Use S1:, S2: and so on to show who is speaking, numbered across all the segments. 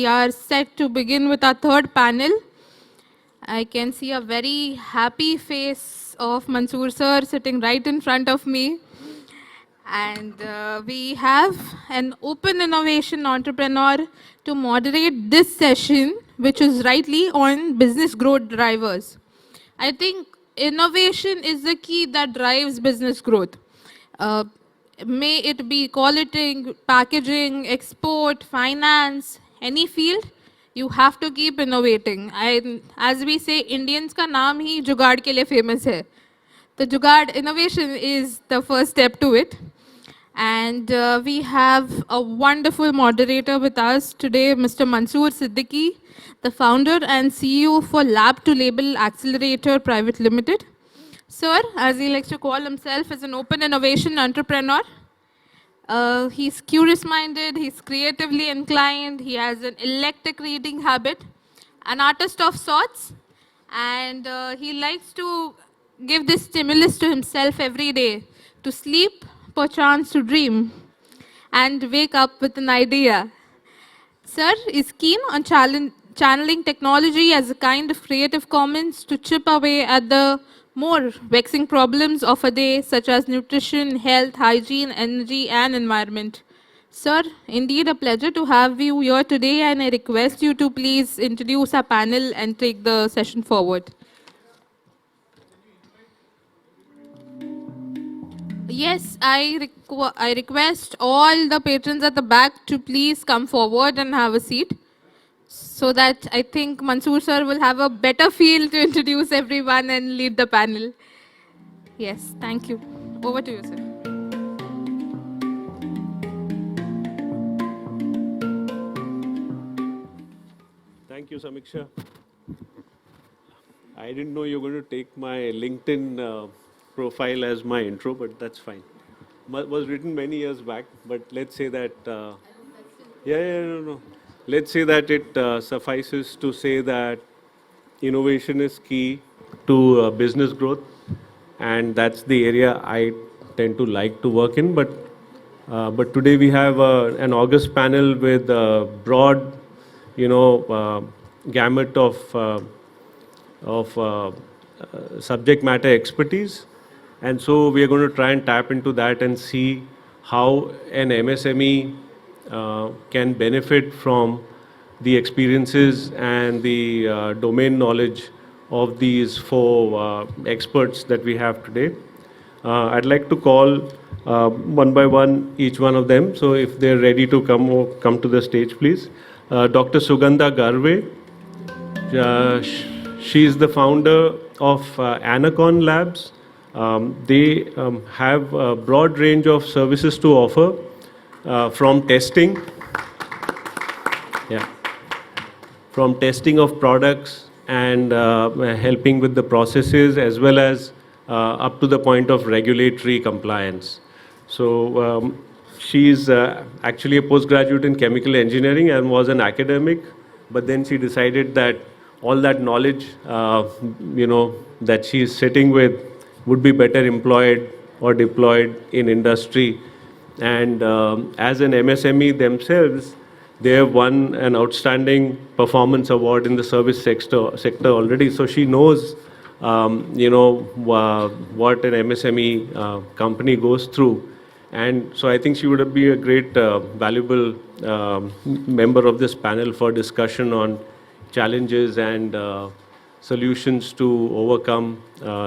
S1: are set to begin with our third panel. I can see a very happy face of Mansoor sir sitting right in front of me. And we have an open innovation entrepreneur to moderate this session, which is rightly on business growth drivers. I think innovation is the key that drives business growth. Uh, May it be quality, packaging, export, finance, any field, you have to keep innovating. As we say, Indians का नाम ही जुगाड़ के लिए famous है. The Jugaad innovation is the first step to it. And we have a wonderful moderator with us today, Mr. Mansoor Siddiqi, the founder and CEO for Lab to Label Accelerator Private Limited. Sir, as he likes to call himself, is an open innovation entrepreneur. He's curious-minded, he's creatively inclined, he has an eclectic reading habit, an artist of sorts, and he likes to give this stimulus to himself every day, to sleep, perchance to dream, and wake up with an idea. Sir is keen on channeling technology as a kind of creative commons to chip away at the more vexing problems of a day, such as nutrition, health, hygiene, energy, and environment. Sir, indeed a pleasure to have you here today, and I request you to please introduce our panel and take the session forward. Yes, I request all the patrons at the back to please come forward and have a seat, so that I think Mansoor sir will have a better feel to introduce everyone and lead the panel. Yes, thank you. Over to you, sir.
S2: Thank you, Samiksha. I didn't know you were going to take my LinkedIn profile as my intro, but that's fine. Was written many years back, but let's say that, no. Let's say that it suffices to say that innovation is key to business growth, and that's the area I tend to like to work in. But today we have an august panel with a broad, gamut of subject matter expertise. And so we are going to try and tap into that and see how an MSME can benefit from the experiences and the domain knowledge of these four experts that we have today. I'd like to call one by one each one of them. So if they're ready to come to the stage, please. Dr. Sugandha Garway. She is the founder of Anacon Labs. They have a broad range of services to offer, from testing, from testing of products and helping with the processes, as well as up to the point of regulatory compliance. So she is actually a postgraduate in chemical engineering and was an academic, but then she decided that all that knowledge, that she is sitting with would be better employed or deployed in industry. And as an MSME themselves, they have won an outstanding performance award in the service sector already. So she knows, what an MSME company goes through. And so I think she would be a great, valuable member of this panel for discussion on challenges and solutions to overcome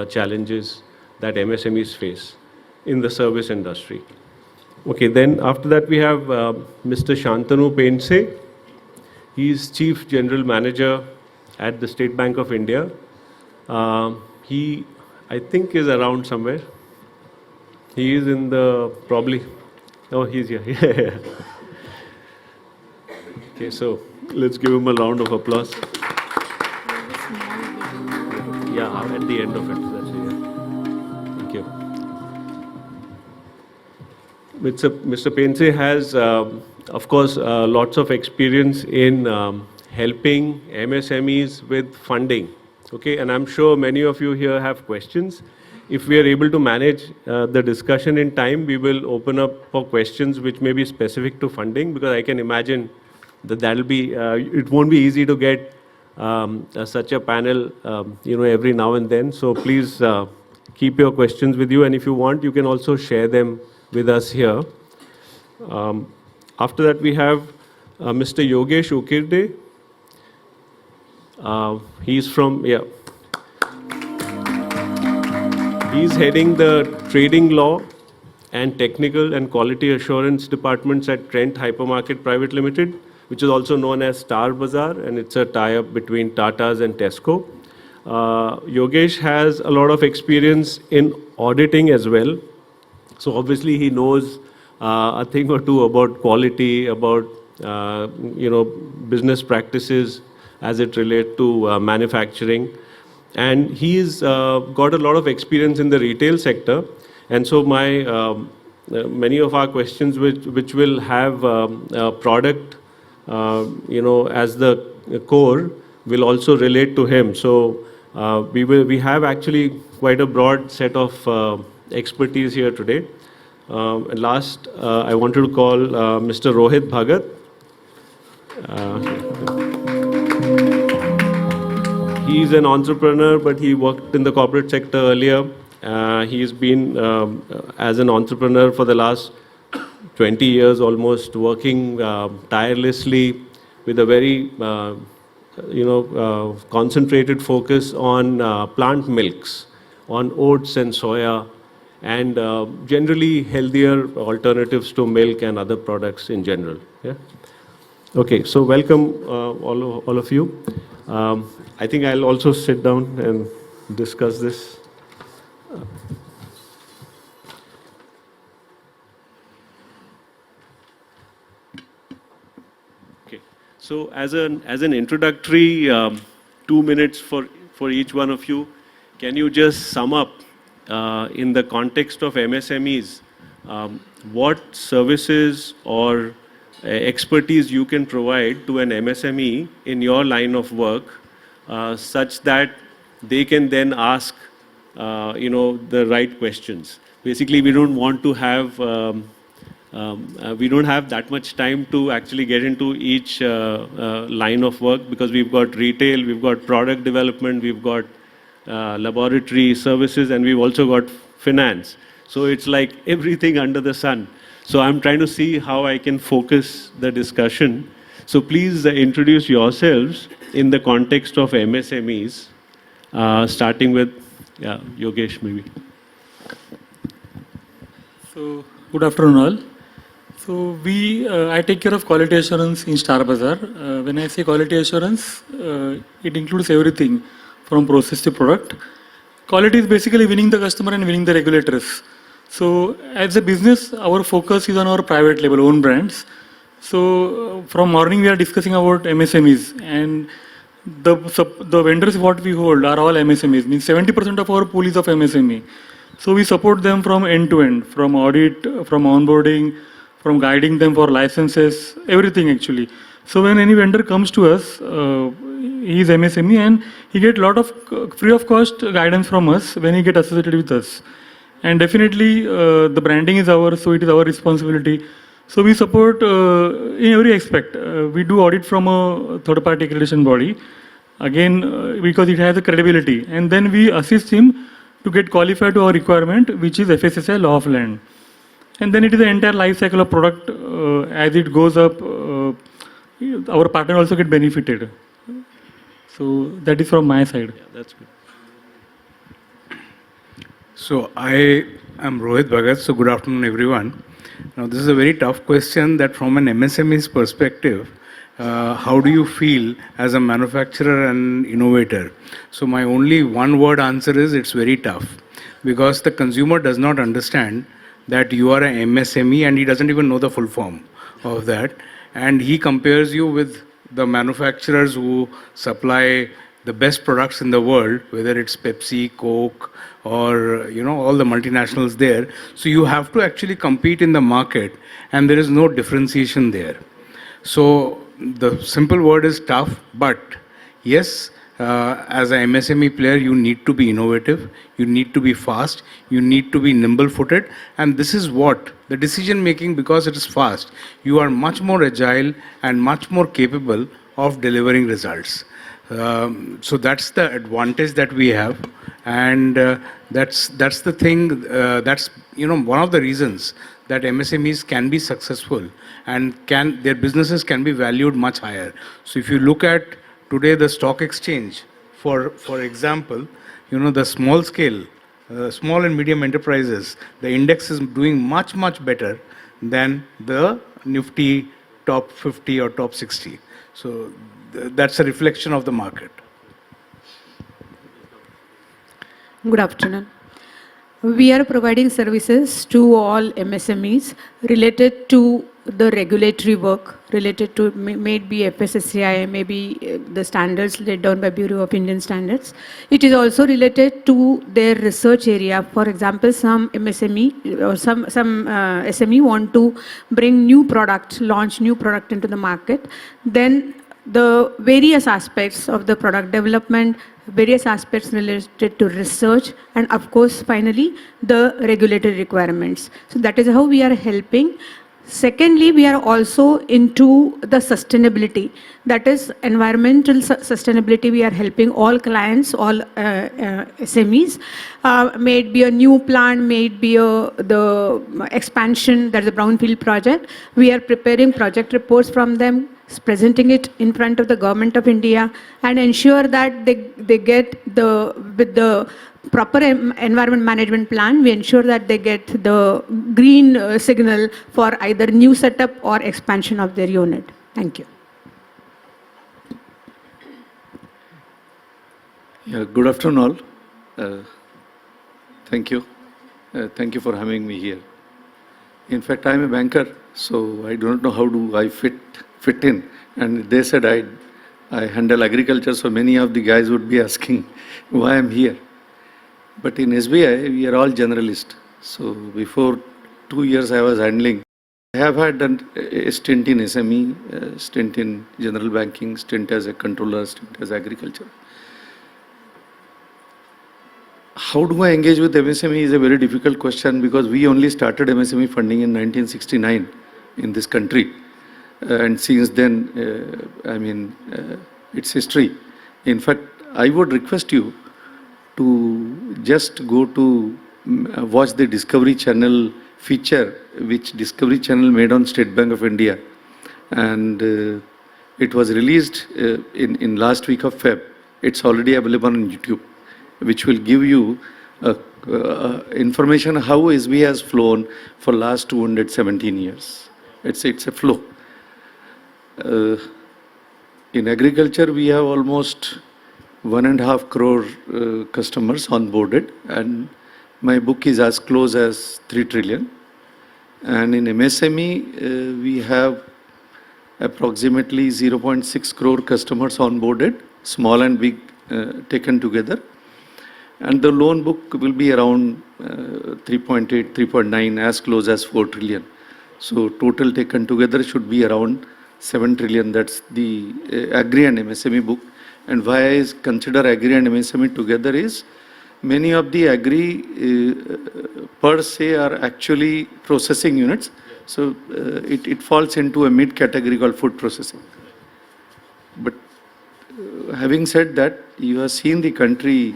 S2: challenges that MSMEs face in the service industry. Okay, then after that we have Mr. Shantanu Pendsey. He is Chief General Manager at the State Bank of India. He, I think, is around somewhere. He is in the, probably, oh, he's here. Okay, so let's give him a round of applause. Yeah, at the end of it. That's it, yeah. Thank you. Mr. Pendsey has, of course, lots of experience in helping MSMEs with funding. Okay, and I'm sure many of you here have questions. If we are able to manage the discussion in time, we will open up for questions which may be specific to funding, because I can imagine that'll be, it won't be easy to get such a panel, every now and then. So please keep your questions with you, and if you want, you can also share them with us here. After that, we have Mr. Yogesh Ukirde. He's from, he's heading the trading law and technical and quality assurance departments at Trent Hypermarket Private Limited, which is also known as Star Bazaar, and it's a tie-up between Tata's and Tesco. Yogesh has a lot of experience in auditing as well. So obviously he knows a thing or two about quality, about business practices as it relates to manufacturing. And he's got a lot of experience in the retail sector. And so many of our questions which will have product, as the core will also relate to him. So we have actually quite a broad set of expertise here today. And last, I wanted to call Mr. Rohit Bhagat. He's an entrepreneur, but he worked in the corporate sector earlier. He's been as an entrepreneur for the last 20 years almost, working tirelessly with a very concentrated focus on plant milks, on oats and soya, and generally healthier alternatives to milk and other products in general. Yeah. Okay, so welcome all of you. I think I'll also sit down and discuss this. Okay, so as an introductory, 2 minutes for each one of you, can you just sum up in the context of MSMEs, what services or expertise you can provide to an MSME in your line of work, such that they can then ask, the right questions. Basically, we don't want to have, we don't have that much time to actually get into each line of work, because we've got retail, we've got product development, we've got laboratory services, and we've also got finance. So it's like everything under the sun. So I'm trying to see how I can focus the discussion. So please introduce yourselves in the context of MSMEs, starting with Yogesh maybe.
S3: So good afternoon all. So I take care of quality assurance in Star Bazaar. When I say quality assurance, it includes everything from process to product. Quality is basically winning the customer and winning the regulators. So as a business, our focus is on our private label, own brands. So from morning we are discussing about MSMEs, and the vendors what we hold are all MSMEs, means 70% of our pool is of MSME. So we support them from end to end, from audit, from onboarding, from guiding them for licenses, everything actually. So when any vendor comes to us, he is MSME and he get a lot of free of cost guidance from us when he get associated with us. And definitely the branding is ours, so it is our responsibility. So we support in every aspect. We do audit from a third-party accreditation body, again because it has a credibility. And then we assist him to get qualified to our requirement, which is FSSAI law of land. And then it is the entire life cycle of product. As it goes up, our partner also get benefited. So that is from my side.
S2: Yeah, that's good.
S4: So I am Rohit Bhagat. So good afternoon, everyone. Now this is a very tough question, that from an MSME's perspective, how do you feel as a manufacturer and innovator? So my only one-word answer is it's very tough, because the consumer does not understand that you are an MSME and he doesn't even know the full form of that. And he compares you with the manufacturers who supply the best products in the world, whether it's Pepsi, Coke, or all the multinationals there. So you have to actually compete in the market, and there is no differentiation there. So the simple word is tough, but yes, as an MSME player, you need to be innovative, you need to be fast, you need to be nimble-footed, and this is what the decision making, because it is fast, you are much more agile and much more capable of delivering results. So that's the advantage that we have, and that's the thing. That's one of the reasons that MSMEs can be successful and their businesses can be valued much higher. So if you look at today the stock exchange, for example, the small scale, small and medium enterprises, the index is doing much better than the Nifty top 50 or top 60. So that's a reflection of the market.
S5: Good afternoon. We are providing services to all MSMEs related to the regulatory work, related to maybe FSSAI, maybe the standards laid down by Bureau of Indian Standards. It is also related to their research area. For example, some MSME or some SME want to bring new product, launch new product into the market. Then the various aspects of the product development, various aspects related to research, and of course, finally, the regulatory requirements. So that is how we are helping. Secondly, we are also into the sustainability. That is environmental sustainability. We are helping all clients, all SMEs. May it be a new plant, may it be the expansion, that's a brownfield project. We are preparing project reports from them, presenting it in front of the Government of India, and ensure that they get with the proper environment management plan, we ensure that they get the green signal for either new setup or expansion of their unit. Thank you.
S6: Yeah, good afternoon all. Thank you. Thank you for having me here. In fact, I am a banker, so I do not know how do I fit in. And they said I handle agriculture, so many of the guys would be asking why I'm here. But in SBI, we are all generalists. So before 2 years I was handling. I have had a stint in SME, stint in general banking, stint as a controller, stint as agriculture. How do I engage with MSME is a very difficult question, because we only started MSME funding in 1969 in this country. And since then, it's history. In fact, I would request you to just go to watch the Discovery Channel feature, which Discovery Channel made on State Bank of India. And it was released in last week of Feb. It's already available on YouTube, which will give you information how SBI has flown for last 217 years. It's a flow. In agriculture, we have almost 1.5 crore customers onboarded, and my book is as close as 3 trillion. And in MSME, we have approximately 0.6 crore customers onboarded, small and big taken together. And the loan book will be around 3.8, 3.9, as close as 4 trillion. So total taken together should be around 7 trillion. That's the agri and MSME book. And why I consider agri and MSME together is many of the agri per se are actually processing units. So it falls into a mid category called food processing. But having said that, you have seen the country,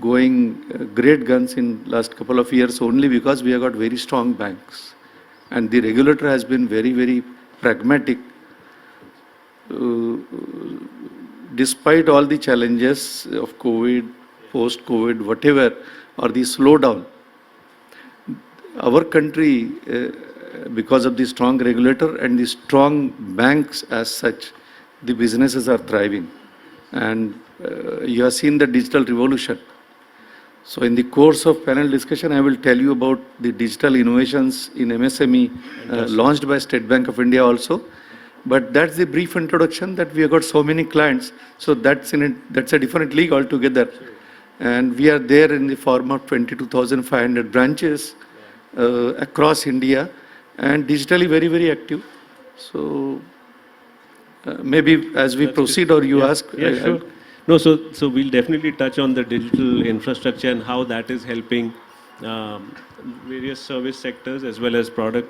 S6: going great guns in last couple of years only because we have got very strong banks. And the regulator has been very, very pragmatic. Despite all the challenges of COVID, post-COVID, whatever, or the slowdown, our country, because of the strong regulator and the strong banks as such, the businesses are thriving. And you have seen the digital revolution. So in the course of panel discussion, I will tell you about the digital innovations in MSME launched by State Bank of India also. But that's the brief introduction that we have got so many clients. So that's a different league altogether. And we are there in the form of 22,500 branches across India and digitally very, very active. So Maybe as we
S2: That's
S6: proceed
S2: good.
S6: or you
S2: Yeah.
S6: ask.
S2: Yeah, sure. No, so we'll definitely touch on the digital infrastructure and how that is helping um, various service sectors as well as product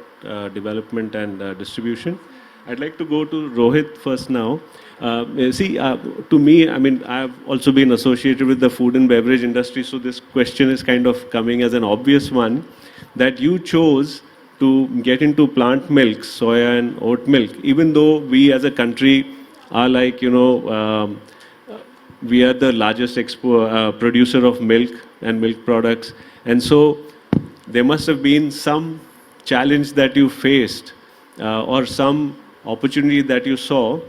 S2: development and distribution. I'd like to go to Rohit first now. To me, I mean, I've also been associated with the food and beverage industry, so this question is kind of coming as an obvious one, that you chose to get into plant milk, soya and oat milk, even though we as a country are like, we are the largest producer of milk and milk products. And so there must have been some challenge that you faced or some opportunity that you saw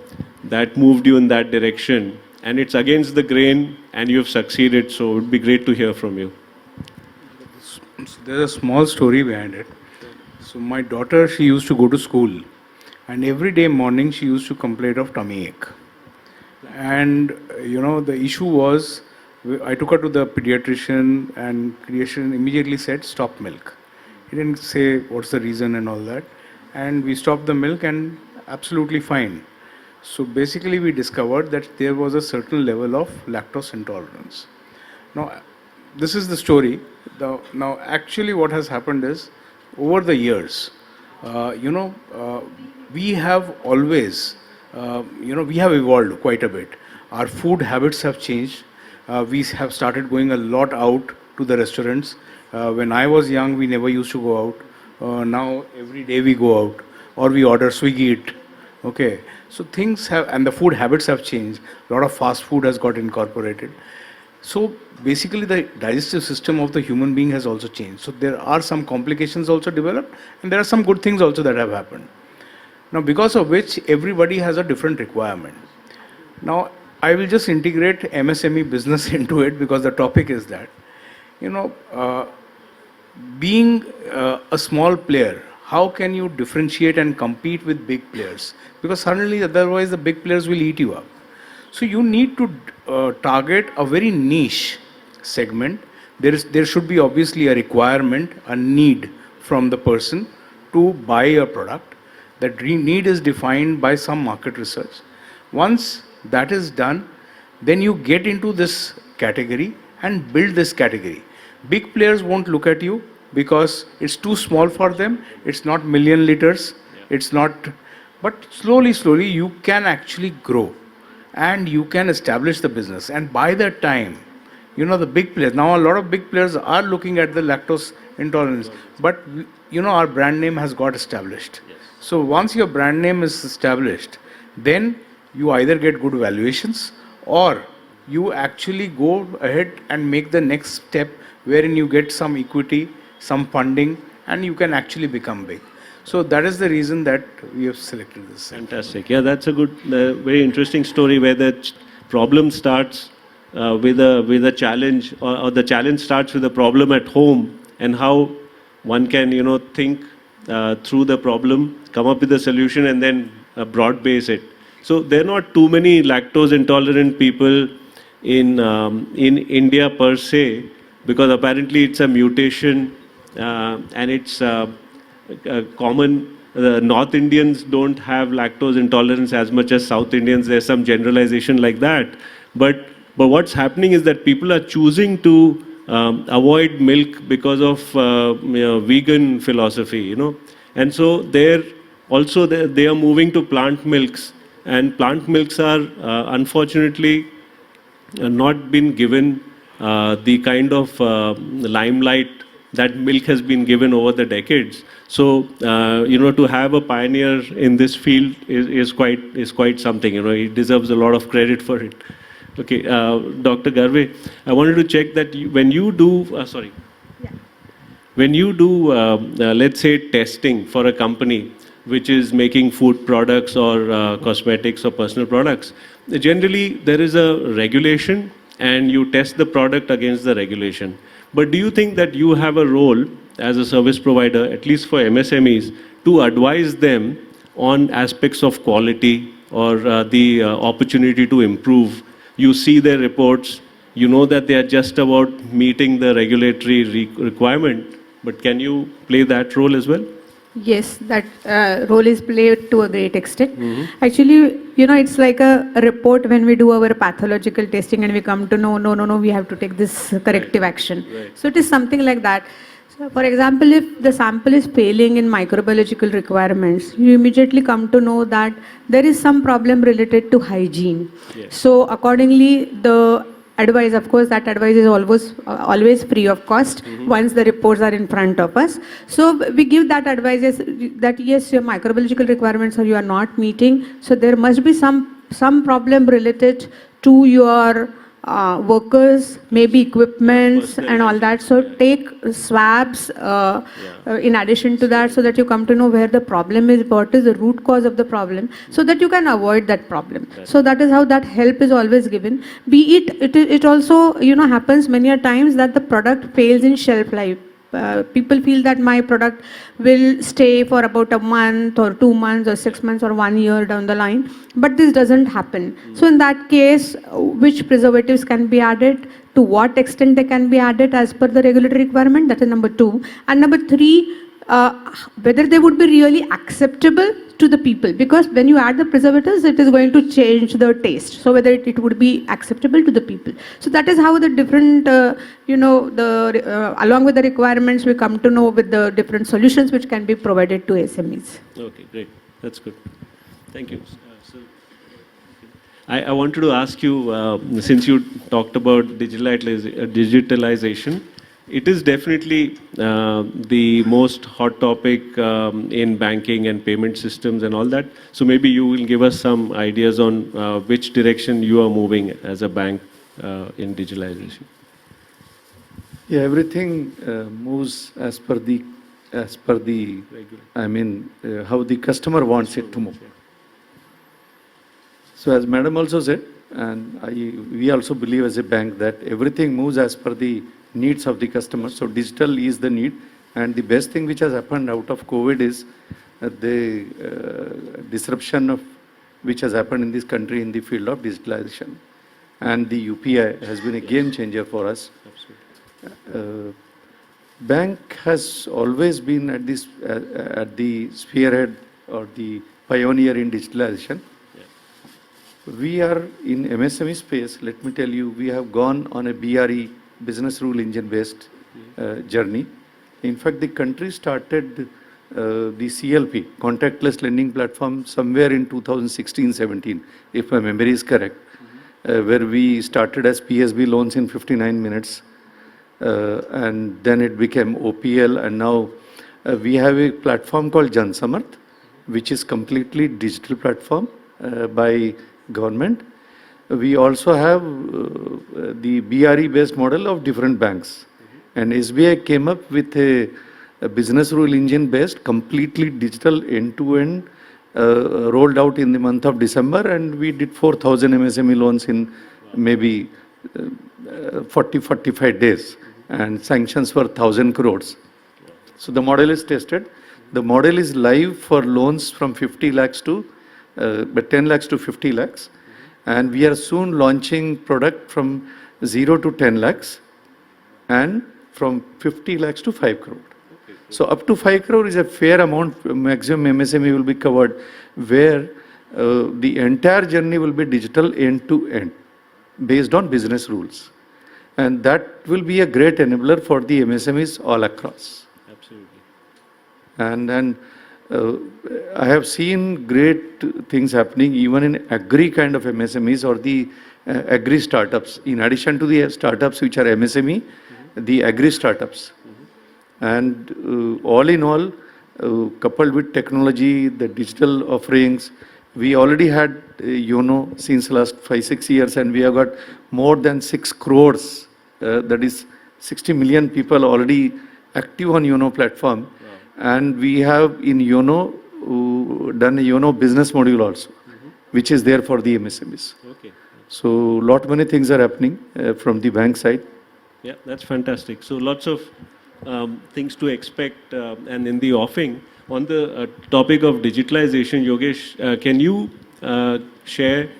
S2: that moved you in that direction. And it's against the grain and you've succeeded. So it would be great to hear from you.
S4: So there's a small story behind it. So my daughter, she used to go to school, and every day morning she used to complain of tummy ache. And the issue was, I took her to the pediatrician, and pediatrician immediately said, stop milk. He didn't say what's the reason and all that. And we stopped the milk and absolutely fine. So basically we discovered that there was a certain level of lactose intolerance. Now, this is the story. Now, actually what has happened is, over the years, we have always, we have evolved quite a bit. Our food habits have changed. We have started going a lot out to the restaurants. When I was young, we never used to go out. Now, every day we go out, or we order Swiggy it. Okay, so things have, and the food habits have changed. A lot of fast food has got incorporated. So basically the digestive system of the human being has also changed. So there are some complications also developed, and there are some good things also that have happened. Now, because of which everybody has a different requirement. Now, I will just integrate MSME business into it because the topic is that, being a small player, how can you differentiate and compete with big players? Because suddenly, otherwise, the big players will eat you up. So you need to target a very niche segment. There should be obviously a requirement, a need from the person to buy a product. That need is defined by some market research. Once that is done, then you get into this category and build this category. Big players won't look at you because it's too small for them. It's not million liters. It's not, but slowly you can actually grow and you can establish the business. And by that time, the big players, now a lot of big players are looking at the lactose intolerance, but our brand name has got established. So once your brand name is established, then you either get good valuations or you actually go ahead and make the next step wherein you get some equity, some funding, and you can actually become big. So that is the reason that we have selected this.
S2: Fantastic. Yeah, that's a good, very interesting story where the problem starts with a challenge, or the challenge starts with a problem at home, and how one can, think through the problem, come up with a solution, and then broad base it. So there are not too many lactose intolerant people in India per se, because apparently it's a mutation and it's common. North Indians don't have lactose intolerance as much as South Indians. There's some generalization like that. But what's happening is that people are choosing to avoid milk because of vegan philosophy, And so they are moving to plant milks, and plant milks are unfortunately not been given the kind of limelight that milk has been given over the decades. So to have a pioneer in this field is quite something. He deserves a lot of credit for it. Okay, Dr. Garway, I wanted to check that when you do let's say testing for a company which is making food products or cosmetics or personal products, generally there is a regulation and you test the product against the regulation. But do you think that you have a role as a service provider, at least for MSMEs, to advise them on aspects of quality or the opportunity to improve? You see their reports, you know that they are just about meeting the regulatory requirement, but can you play that role as well?
S5: Yes, that role is played to a great extent. Actually, it's like a report when we do our pathological testing and we come to know, no, we have to take this corrective action.
S2: Right.
S5: So it is something like that. So for example, if the sample is failing in microbiological requirements, you immediately come to know that there is some problem related to hygiene.
S2: Yes.
S5: So accordingly, the advice, of course, that advice is always free of cost once the reports are in front of us. So we give that advice that yes, your microbiological requirements are you are not meeting. So there must be some problem related to your workers, maybe equipments
S2: Personal
S5: and all that. So
S2: hygiene,
S5: take swabs in addition to that, so that you come to know where the problem is, what is the root cause of the problem, so that you can avoid that problem. So that is how that help is always given. Be it also happens many a times that the product fails in shelf life. People feel that my product will stay for about a month or 2 months or 6 months or 1 year down the line, but this doesn't happen. So in that case, which preservatives can be added, to what extent they can be added as per the regulatory requirement, that is number 2. And number 3, whether they would be really acceptable to the people, because when you add the preservatives, it is going to change the taste. So whether it would be acceptable to the people. So that is how the different, along with the requirements, we come to know with the different solutions which can be provided to SMEs.
S2: Okay, great. That's good. Thank you. So, I wanted to ask you, since you talked about digitalization, it is definitely the most hot topic in banking and payment systems and all that. So maybe you will give us some ideas on which direction you are moving as a bank in digitalization.
S6: Yeah, everything moves as per the, how the customer wants it to move. So as Madam also said, and we also believe as a bank that everything moves as per the needs of the customer. So digital is the need, and the best thing which has happened out of COVID is the disruption of which has happened in this country in the field of digitalization, and the UPI has been a game changer for us.
S2: Absolutely.
S6: Bank has always been at this at the spearhead or the pioneer in digitalization. We are in MSME space. Let me tell you, we have gone on a BRE, business rule engine based journey. In fact, the country started the CLP, contactless lending platform, somewhere in 2016-17, if my memory is correct, where we started as PSB loans in 59 minutes, and then it became OPL, and now we have a platform called Jan Samarth, which is completely digital platform by government. We also have the BRE-based model of different banks. And SBI came up with a business rule engine-based, completely digital, end-to-end, rolled out in the month of December, and we did 4,000 MSME loans in maybe 40-45 days, and sanctions were 1,000 crores. So the model is tested. The model is live for loans from 50 lakhs to 10 lakhs to 50 lakhs. And we are soon launching product from 0 to 10 lakhs and from 50 lakhs to 5 crore. So up to 5 crore is a fair amount, maximum MSME will be covered, where the entire journey will be digital end to end based on business rules. And that will be a great enabler for the MSMEs all across.
S2: Absolutely.
S6: And I have seen great things happening even in agri kind of MSMEs or the agri startups. In addition to the startups which are MSME, the agri startups. And all in all, coupled with technology, the digital offerings, we already had YONO since last 5-6 years, and we have got more than 6 crores, that is 60 million people already active on YONO platform. And we have in YONO done a YONO business module also, which is there for the MSMEs.
S2: Okay.
S6: So lot many things are happening from the bank side.
S2: Yeah, that's fantastic. So lots of things to expect, and in the offing. On the topic of digitalization, Yogesh, can you share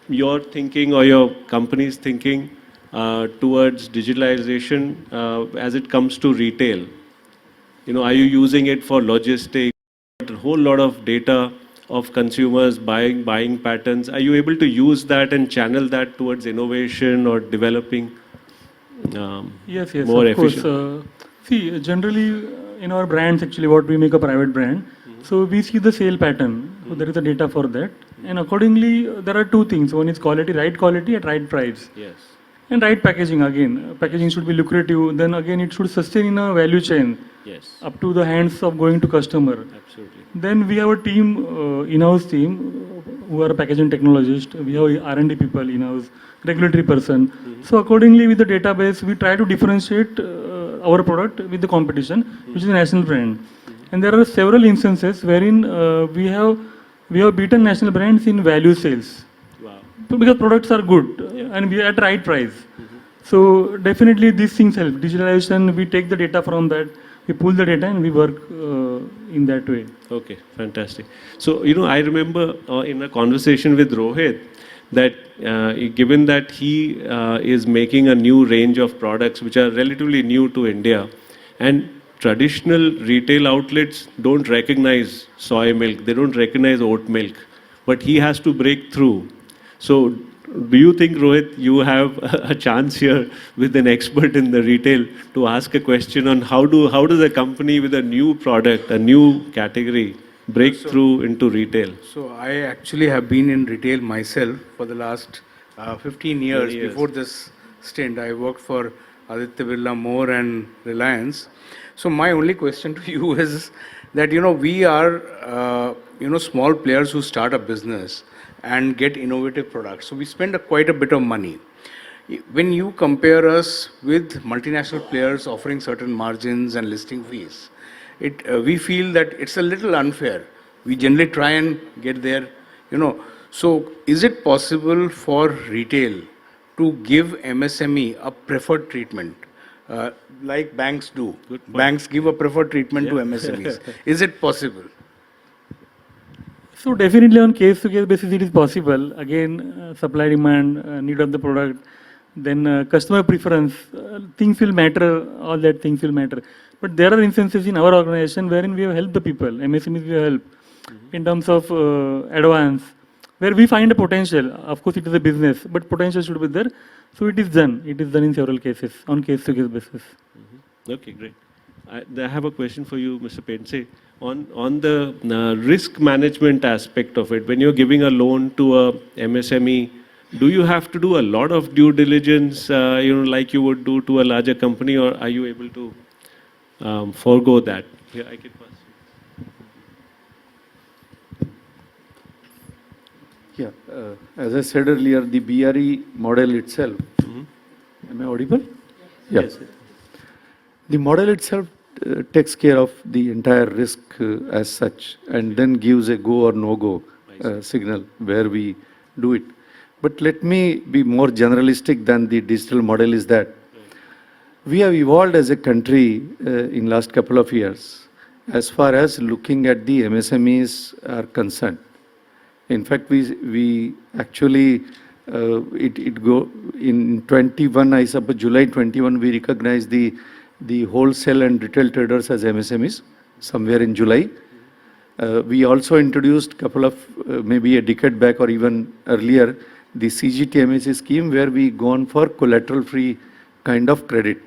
S2: your thinking or your company's thinking towards digitalization as it comes to retail? Are you using it for logistics? A whole lot of data of consumers buying patterns. Are you able to use that and channel that towards innovation or developing
S3: Yes, yes,
S2: more
S3: of course.
S2: efficient?
S3: See, generally in our brands, actually, what we make a private brand. So we see the sale pattern. So there is a data for that, and accordingly, there are two things. One is quality at right price,
S2: Yes.
S3: and right packaging. Again, packaging should be lucrative. Then again, it should sustain in a value chain
S2: Yes.
S3: up to the hands of going to customer.
S2: Absolutely.
S3: Then we have a team, in-house team, who are packaging technologists. We have R&D people in-house, regulatory person. So accordingly, with the database, we try to differentiate our product with the competition, which is a national brand. And there are several instances wherein we have beaten national brands in value sales.
S2: Wow.
S3: Because products are good and we are at right price. So definitely these things help. Digitalization, we take the data from that, we pull the data and we work in that way.
S2: Okay, fantastic. So, I remember in a conversation with Rohit that given that he is making a new range of products which are relatively new to India, and traditional retail outlets don't recognize soy milk, they don't recognize oat milk, but he has to break through. So, do you think, Rohit, you have a chance here with an expert in the retail to ask a question on how does a company with a new product, a new category, break through into retail?
S4: So I actually have been in retail myself for the last 15 years.
S2: years.
S4: Before this stint, I worked for Aditya Birla Moore and Reliance. So my only question to you is that, we are, small players who start a business and get innovative products. So we spend quite a bit of money. When you compare us with multinational players offering certain margins and listing fees, we feel that it's a little unfair. We generally try and get there. So is it possible for retail to give MSME a preferred treatment, like banks do? Banks give a preferred treatment to MSMEs. Is it possible?
S3: So definitely on case-to-case basis it is possible. Again, supply demand, need of the product, then customer preference, things will matter, all that things will matter. But there are instances in our organization wherein we have helped the people, MSMEs we have helped in terms of advance, where we find a potential. Of course it is a business, but potential should be there. So it is done in several cases, on case-to-case basis.
S2: Okay, great. I have a question for you, Mr. Pendsey, on the risk management aspect of it. When you're giving a loan to a MSME, do you have to do a lot of due diligence, like you would do to a larger company, or are you able to forego that? Here, I can pass.
S6: Yeah, as I said earlier, the BRE model itself. Am I audible? Yeah.
S2: Yes.
S6: The model itself takes care of the entire risk as such, and then gives a go or no go signal where we do it. But let me be more generalistic than the digital model is that we have evolved as a country in last couple of years as far as looking at the MSMEs are concerned. In fact, we actually, it go in 21, I suppose July 21, we recognized the wholesale and retail traders as MSMEs somewhere in July. We also introduced couple of, maybe a decade back or even earlier, the CGTMSE scheme where we gone for collateral-free kind of credit,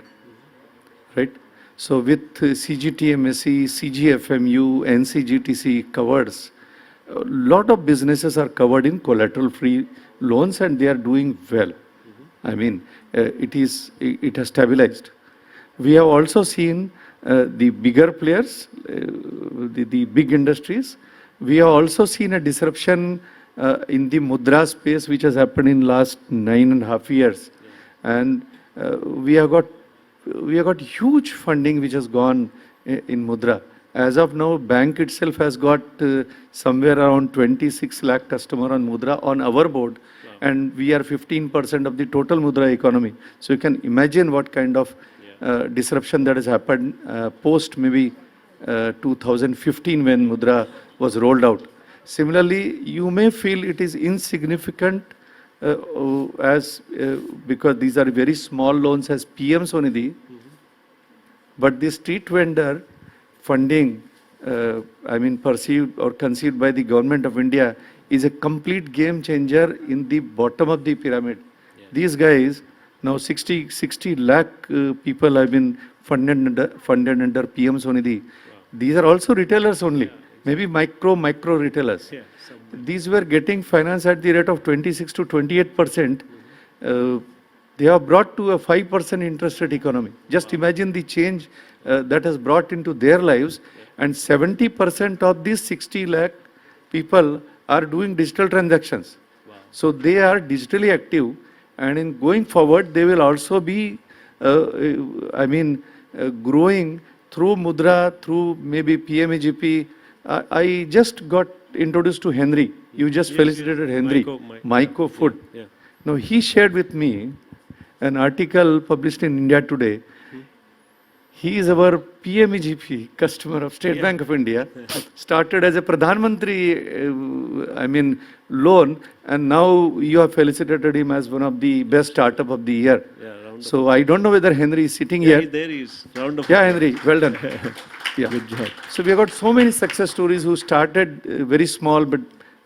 S6: right? So with CGTMSE, CGFMU, NCGTC covers, a lot of businesses are covered in collateral-free loans and they are doing well. I mean, it has stabilized. We have also seen the bigger players, the big industries. We have also seen a disruption in the mudra space, which has happened in last 9.5 years. And we have got huge funding which has gone in mudra. As of now, bank itself has got somewhere around 26 lakh customer on mudra on our board. Wow. And we are 15% of the total mudra economy. So you can imagine what kind of disruption that has happened post maybe 2015 when mudra was rolled out. Similarly, you may feel it is insignificant because these are very small loans as PM Sonidhi, but the street vendor funding, perceived or conceived by the government of India is a complete game changer in the bottom of the pyramid. Yeah. These guys, now 60 lakh people have been funded under PM Sonidhi. Wow. These are also retailers only, yeah, exactly. Maybe micro retailers. Yeah, these were getting finance at the rate of 26 to 28%. They have brought to a 5% interest rate economy. Just imagine the change that has brought into their lives. And 70% of these 60 lakh people are doing digital transactions. Wow. So they are digitally active, and in going forward, they will also be, growing through Mudra, through maybe PMEGP. I just got introduced to Henry. You just felicitated Henry, Myco Food. Yeah. Now, he shared with me an article published in India Today. He is our PMEGP customer of State Bank of India, started as a Pradhan Mantri, loan, and now you have felicitated him as one of the best startup of the year. Yeah, so I don't know whether Henry is sitting here. There he is. Round of applause. Yeah, Henry, well done. Yeah. Good job. So we have got so many success stories who started very small but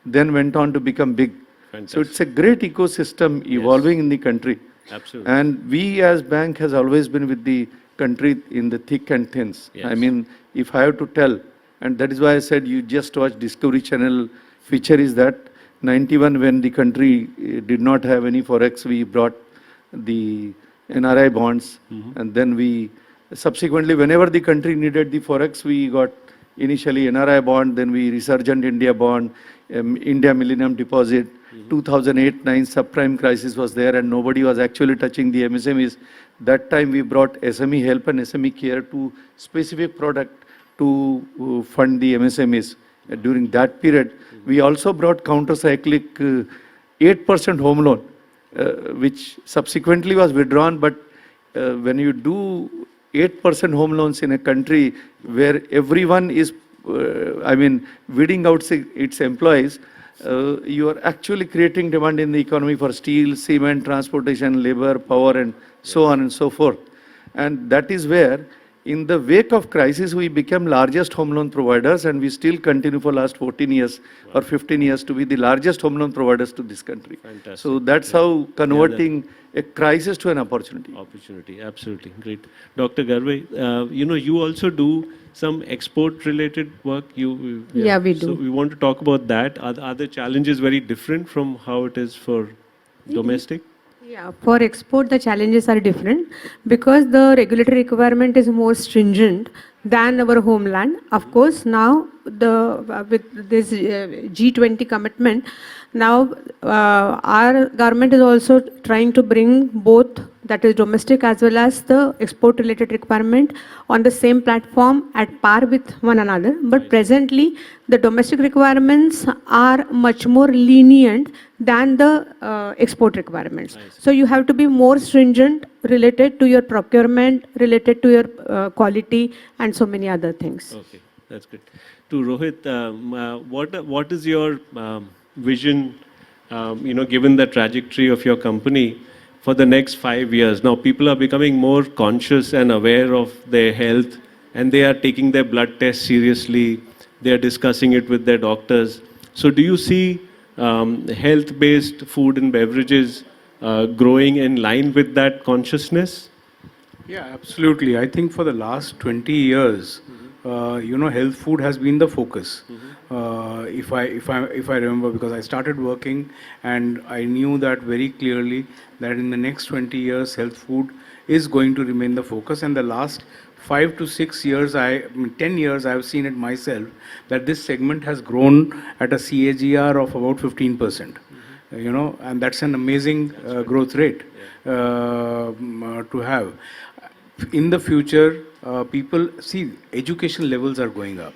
S6: then went on to become big. Fantastic. So it's a great ecosystem evolving in the country. Absolutely. And we as bank has always been with the country in the thick and thins. Yes. If I have to tell, and that is why I said you just watch Discovery Channel, feature is that 91 when the country did not have any forex, we brought the NRI bonds, and then we subsequently, whenever the country needed the forex, we got initially NRI bond, then we Resurgent India bond, India Millennium Deposit. 2008-9 subprime crisis was there, and nobody was actually touching the MSMEs. That time we brought SME help and SME care to specific product to fund the MSMEs. During that period, we also brought counter-cyclic 8% home loan, which subsequently was withdrawn. But when you do 8% home loans in a country where everyone is, weeding out its employees, you are actually creating demand in the economy for steel, cement, transportation, labor, power, and so on and so forth. And that is where, in the wake of crisis, we became largest home loan providers, and we still continue for last 14 years or 15 years to be the largest home loan providers to this country. Fantastic. So that's how converting a crisis to an opportunity. Opportunity, absolutely. Great. Dr. Garway, you also do some export-related work. Yeah, we do. So we want to talk about that. Are the challenges very different from how it is for domestic?
S5: Yeah, for export, the challenges are different because the regulatory requirement is more stringent than our homeland. Of course, now with this G20 commitment, now our government is also trying to bring both, that is domestic as well as the export related requirement, on the same platform at par with one another. But presently, the domestic requirements are much more lenient than the export requirements. So you have to be more stringent related to your procurement, related to your quality, and so many other things.
S2: Okay, that's good. To Rohit, what is your vision, given the trajectory of your company for the next 5 years? Now, people are becoming more conscious and aware of their health, and they are taking their blood tests seriously. They are discussing it with their doctors. So do you see health-based food and beverages growing in line with that consciousness?
S4: Yeah, absolutely. I think for the last 20 years, health food has been the focus. If I remember, because I started working and I knew that very clearly that in the next 20 years, health food is going to remain the focus. And the last 5 to 6 years, 10 years, I have seen it myself that this segment has grown at a CAGR of about 15%. And that's an amazing growth rate to have. In the future, people see education levels are going up.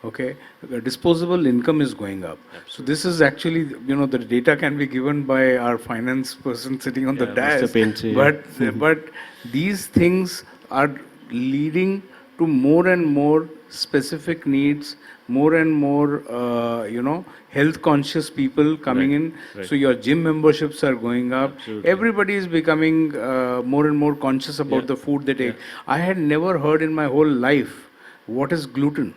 S4: Okay, the disposable income is going up. Absolutely. So this is actually, the data can be given by our finance person sitting on the desk. But these things are leading to more and more specific needs, more and more, health conscious people coming in. Right. So your gym memberships are going up. Absolutely. Everybody is becoming more and more conscious about the food they take. I had never heard in my whole life what is gluten?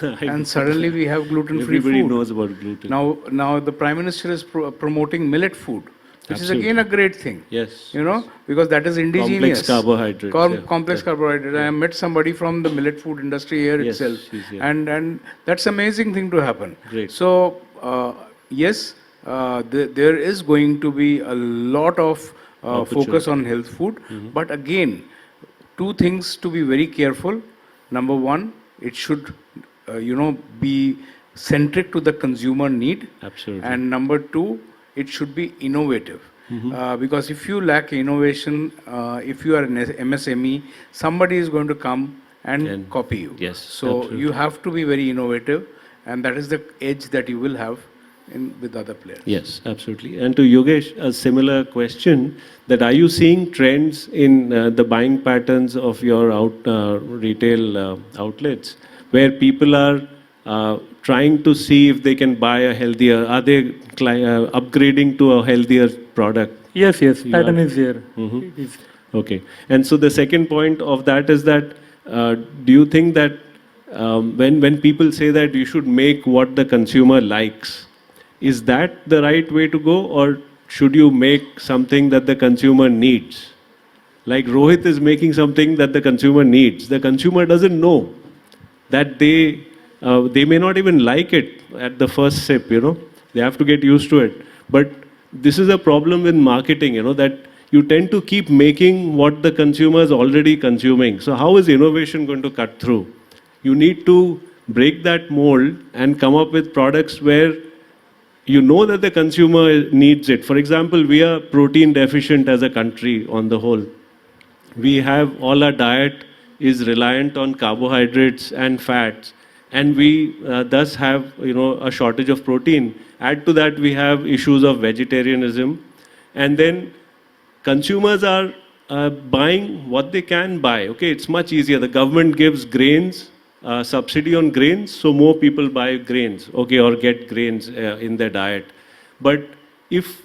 S2: I
S4: And
S2: know.
S4: suddenly we have gluten-free
S2: Everybody
S4: food.
S2: knows about gluten.
S4: Now the Prime Minister is promoting millet food, which is
S2: Absolutely.
S4: again a great thing.
S2: Yes.
S4: You know, because that is indigenous.
S2: Complex carbohydrates.
S4: Complex carbohydrates. I met somebody from the millet food industry here
S2: Yes,
S4: itself.
S2: she's here.
S4: And that's amazing thing to happen.
S2: Great.
S4: So, yes, there is going to be a lot of focus on health food. But again, two things to be very careful. Number one, it should, be centric to the consumer need.
S2: Absolutely.
S4: And number two, it should be innovative. Because if you lack innovation, if you are an MSME, somebody is going to come and copy you.
S2: Yes,
S4: So
S2: absolutely.
S4: you have to be very innovative, and that is the edge that you will have with other players.
S2: Yes, absolutely. And to Yogesh, a similar question, that are you seeing trends in the buying patterns of your retail outlets where people are trying to see if they can buy a healthier, are they upgrading to a healthier product?
S3: Yes,
S2: You
S3: pattern
S2: are-
S3: is there.
S2: Mhm.
S3: It is.
S2: Okay. And so the second point of that is that do you think that when people say that you should make what the consumer likes, is that the right way to go, or should you make something that the consumer needs? Like Rohit is making something that the consumer needs. The consumer doesn't know that they may not even like it at the first sip, They have to get used to it. But this is a problem with marketing, that you tend to keep making what the consumer is already consuming. So how is innovation going to cut through? You need to break that mold and come up with products where you know that the consumer needs it. For example, we are protein deficient as a country on the whole. We have all our diet is reliant on carbohydrates and fats, and we thus have a shortage of protein. Add to that, we have issues of vegetarianism, and then consumers are buying what they can buy. Okay, it's much easier. The government gives grains, subsidy on grains, so more people buy grains, okay, or get grains in their diet. But if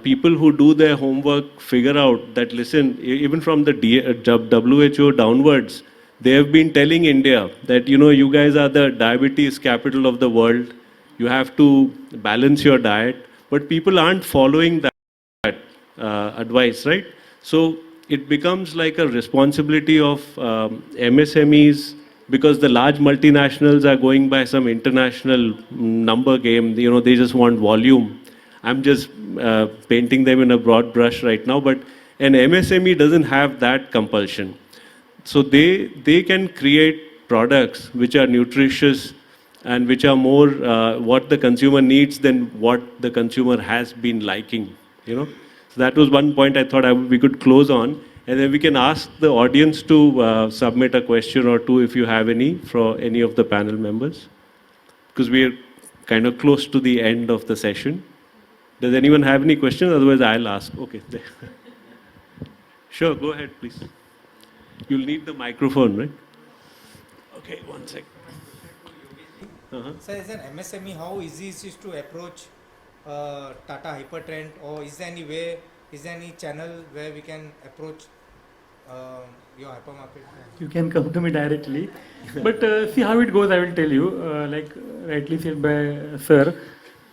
S2: people who do their homework figure out that, listen, even from the WHO downwards, they have been telling India that, you guys are the diabetes capital of the world. You have to balance your diet. But people aren't following that advice, right? So it becomes like a responsibility of MSMEs, because the large multinationals are going by some international number game. They just want volume. I'm just painting them in a broad brush right now, but an MSME doesn't have that compulsion. So they can create products which are nutritious and which are more what the consumer needs than what the consumer has been liking, So that was one point I thought we could close on. And then we can ask the audience to submit a question or two if you have any for any of the panel members. Because we're kind of close to the end of the session. Does anyone have any questions? Otherwise, I'll ask. Okay. Sure, go ahead, please. You'll need the microphone, right? Okay, one sec.
S7: So as an MSME, how easy is it to approach Tata Hypertrend, or is there any way, is there any channel where we can approach your hypermarket?
S3: You can come to me directly. But see how it goes, I will tell you. Like rightly said by sir,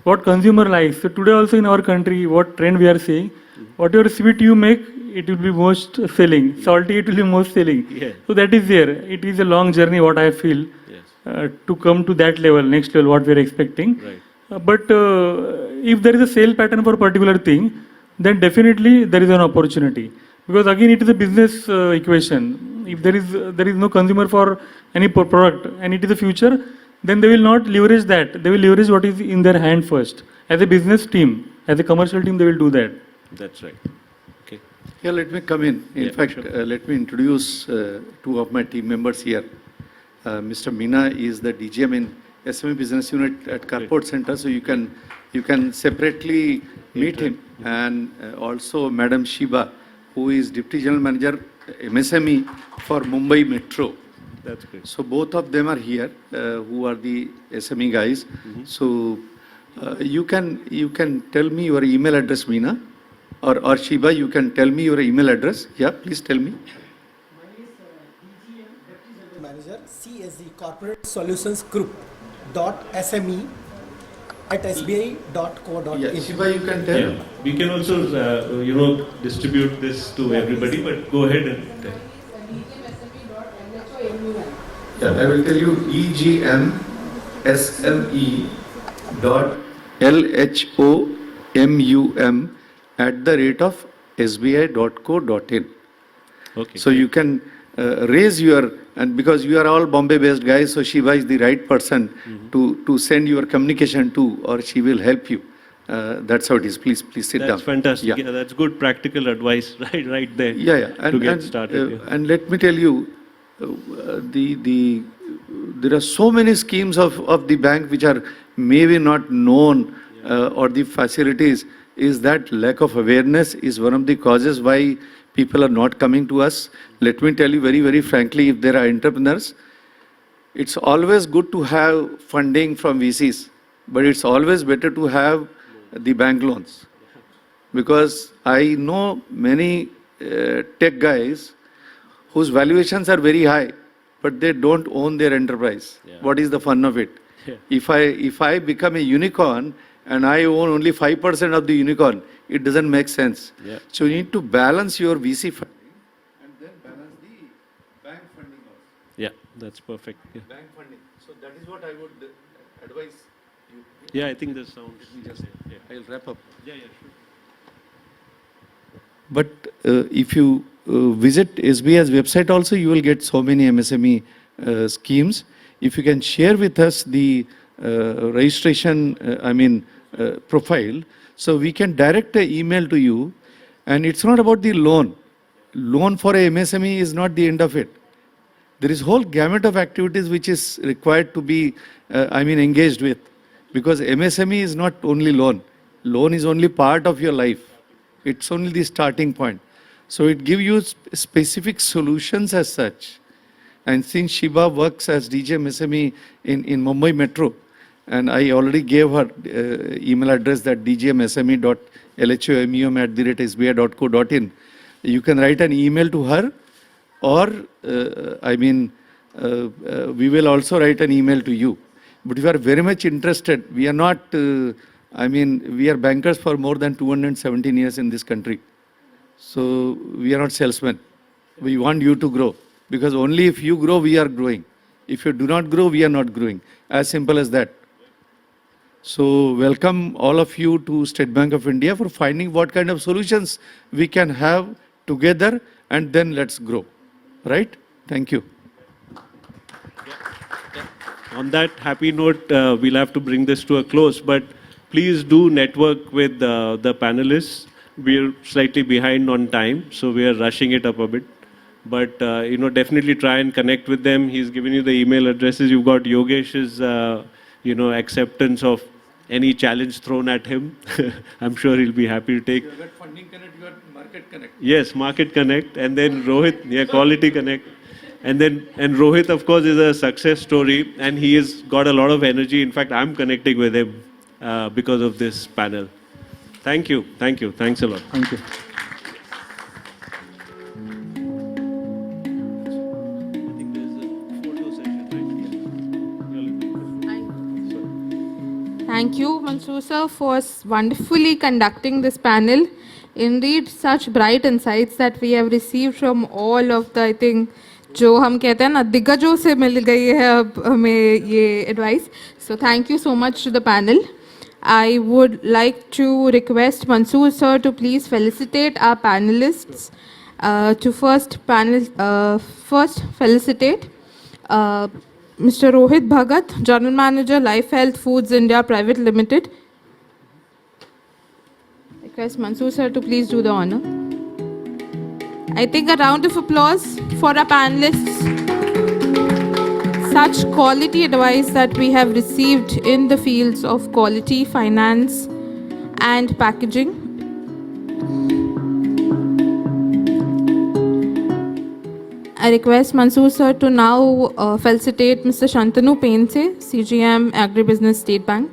S3: what consumer likes. So today also in our country, what trend we are seeing, whatever sweet you make, it will be most selling. Salty, it will be most selling.
S2: Yeah.
S3: So that is there. It is a long journey, what I feel,
S2: Yes.
S3: to come to that level, next level, what we are expecting.
S2: Right.
S3: But if there is a sale pattern for a particular thing, then definitely there is an opportunity. Because again, it is a business equation. If there is no consumer for any product and it is the future, then they will not leverage that. They will leverage what is in their hand first. As a business team, as a commercial team, they will do that.
S2: That's right. Okay.
S6: Yeah, let me come in. In fact, let me introduce two of my team members here. Mr. Meena is the DGM in SME Business Unit at Carport Center, so you can separately meet him. And also Madam Shiba, who is Deputy General Manager MSME for Mumbai Metro.
S2: That's great.
S6: So both of them are here, who are the SME guys. So you can tell me your email address, Meena, or Shiba. You can tell me your email address. Yeah, please tell me.
S5: Mine is DGM, Deputy General
S8: Manager, CSG Corporate Solutions Group .SME at sbi.co.in.
S6: Yeah, Shiva, you can tell.
S2: Yeah. We can also, distribute this to everybody, but go ahead and tell.
S6: Yeah, I will tell you EGMSME dot LHOMUM at the rate of sbi.co.in.
S2: Okay.
S6: So you can raise your, and because you are all Bombay-based guys, so Shiva is the right person to send your communication to, or she will help you. That's how it is. Please sit down.
S2: That's fantastic.
S6: Yeah.
S2: Yeah, that's good practical advice, right there.
S6: Yeah.
S2: To get started.
S6: And let me tell you, there are so many schemes of the bank which are maybe not known, or the facilities. Is that lack of awareness is one of the causes why people are not coming to us. Let me tell you very, very frankly, if there are entrepreneurs, it's always good to have funding from VCs, but it's always better to have the bank loans. Because I know many tech guys whose valuations are very high, but they don't own their enterprise.
S2: Yeah.
S6: What is the fun of it?
S2: Yeah.
S6: If I become a unicorn and I own only 5% of the unicorn, it doesn't make sense.
S2: Yeah.
S6: So you need to balance your VC funding and then balance the bank funding also.
S2: Yeah, that's perfect. Yeah.
S6: Bank funding. So that is what I would advise you.
S2: Yeah, I think this sounds. Yeah.
S6: I'll wrap up.
S2: Yeah, sure.
S6: But if you visit SBI's website also, you will get so many MSME schemes. If you can share with us the registration, profile, so we can direct an email to you. And it's not about the loan. Loan for a MSME is not the end of it. There is whole gamut of activities which is required to be, engaged with. Because MSME is not only loan. Loan is only part of your life. It's only the starting point. So it gives you specific solutions as such. And since Shiba works as DJ MSME in Mumbai Metro, and I already gave her email address, that dgmsme.lhomum@sbi.co.in. You can write an email to her, or we will also write an email to you. But if you are very much interested, we are not, we are bankers for more than 217 years in this country. So we are not salesmen. We want you to grow. Because only if you grow, we are growing. If you do not grow, we are not growing. As simple as that. So welcome all of you to State Bank of India for finding what kind of solutions we can have together, and then let's grow. Right? Thank you.
S2: On that happy note, we'll have to bring this to a close, but please do network with the panelists. We're slightly behind on time, so we are rushing it up a bit. But, definitely try and connect with them. He's given you the email addresses. You've got Yogesh's, acceptance of any challenge thrown at him. I'm sure he'll be happy to take.
S6: You got Funding Connect, you got Market Connect.
S2: Yes, Market Connect, and then Rohit, Quality Connect. And Rohit, of course, is a success story, and he has got a lot of energy. In fact, I'm connecting with him because of this panel. Thank you. Thanks a lot.
S3: Thank you.
S1: Thank you, Mansoor sir, for wonderfully conducting this panel. Indeed, such bright insights that we have received from all of the, I think, जो हम कहते हैं ना दिग्गजों से मिल गई है अब हमें ये advice. So thank you so much to the panel. I would like to request Mansoor sir to please felicitate our panelists. To first felicitate Mr. Rohit Bhagat, General Manager, Life Health Foods India Private Limited. Request Mansoor sir to please do the honor. I think a round of applause for our panelists. Such quality advice that we have received in the fields of quality, finance, and packaging. I request Mansoor sir to now felicitate Mr. Shantanu Pendsey, CGM Agribusiness State Bank.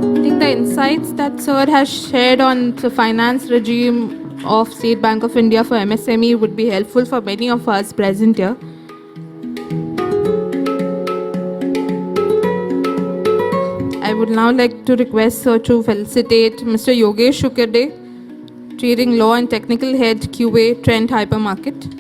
S1: I think the insights that sir has shared on the finance regime of State Bank of India for MSME would be helpful for many of us present here. I would now like to request Sir to felicitate Mr. Yogesh Ukirde, Trading Law and Technical Head QA, Trent Hypermarket.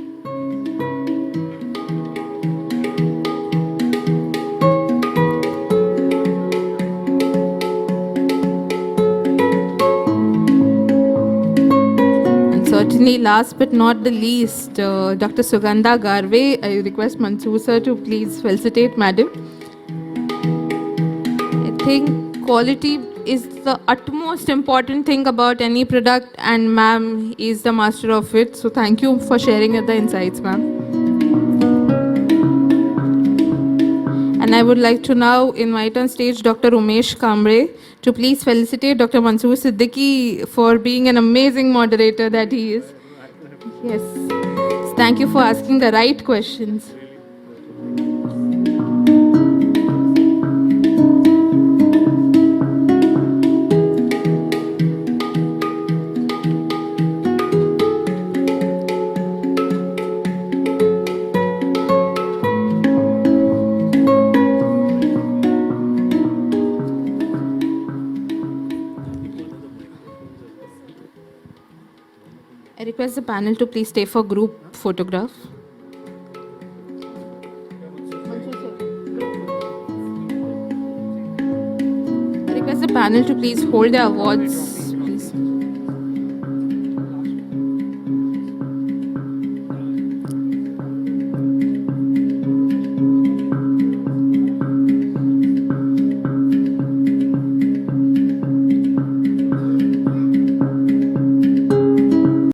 S1: And certainly last but not the least, Dr. Sugandha Garway. I request Mansoor sir to please felicitate Madam. I think quality is the utmost important thing about any product, and ma'am is the master of it. So thank you for sharing the insights, ma'am. And I would like to now invite on stage Dr. Umesh Kambre to please felicitate Dr. Mansoor Siddiqi for being an amazing moderator that he is. Yes. Thank you for asking the right questions. I request the panel to please stay for group photograph. I request the panel to please hold their awards